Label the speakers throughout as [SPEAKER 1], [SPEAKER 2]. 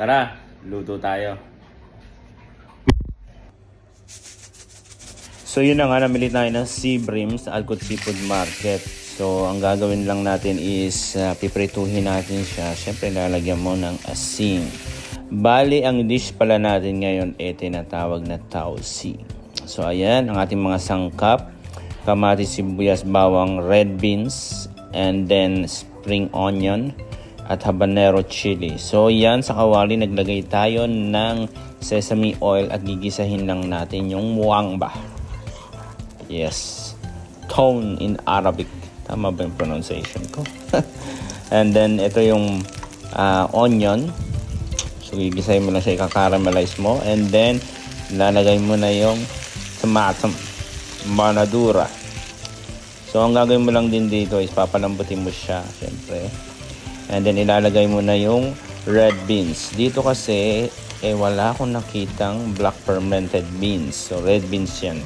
[SPEAKER 1] Tara, luto tayo. So yun na nga, namili tayo ng sea bream sa Alcott Seafood Market. So ang gagawin lang natin is piprituhin natin siya. Siyempre lalagyan mo ng asin. Bali, ang dish pala natin ngayon ay tinatawag na tausi. So ayan, ang ating mga sangkap. Kamatis, sibuyas, bawang, red beans, and then spring onion at habanero chili. So yan, sa kawali naglagay tayo ng sesame oil at gigisahin lang natin yung muangba. Yes, tone in Arabic. Tama ba yung pronunciation ko? And then ito yung onion. So gigisahin mo lang siya, ika-caramelize mo. And then lalagay mo na yung tomato manadura. So ang gagawin mo lang din dito is papalambutin mo siya, syempre. And then ilalagay mo na yung red beans. Dito kasi wala akong nakitang black fermented beans. So red beans yan.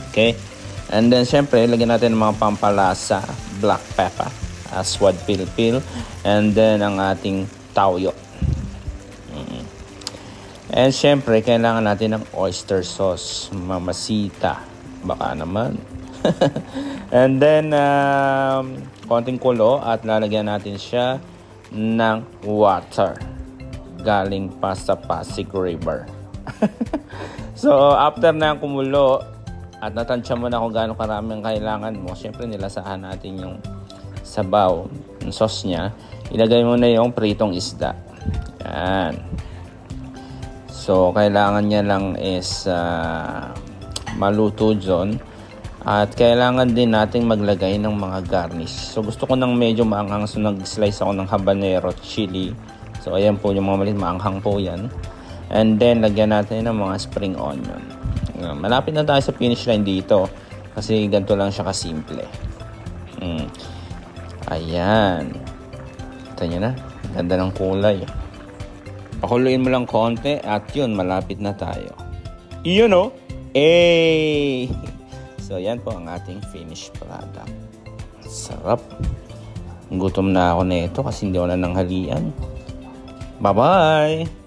[SPEAKER 1] Okay? And then syempre lagyan natin ng mga pampalasa, black pepper, aswad pilpil, and then ang ating tauyo. And syempre kailangan natin ng oyster sauce, mamasita. Baka naman. And then konting kulo at lalagyan natin siya ng water galing pa sa Pasig River. So after na kumulo at natansya mo na kung gaano karaming kailangan mo, syempre nilasahan natin yung sabaw, yung sauce niya. Ilagay mo na yung pritong isda. Yan. So kailangan niya lang is maluto dyan. At kailangan din nating maglagay ng mga garnish. So gusto ko ng medyo maanghang, so nag-slice ako ng habanero chili. So ayan po yung mga maliit, maanghang po yan. And then lagyan natin ng mga spring onion. Malapit na tayo sa finish line dito kasi ganito lang siya kasimple. Ayan. Kita nyo na, ganda ng kulay. Pakuluin mo lang konti at yun, malapit na tayo. Iyon o. So yan po ang ating finished product. Sarap. Gutom na ako na ito kasi hindi ako na nanghalian. Bye bye.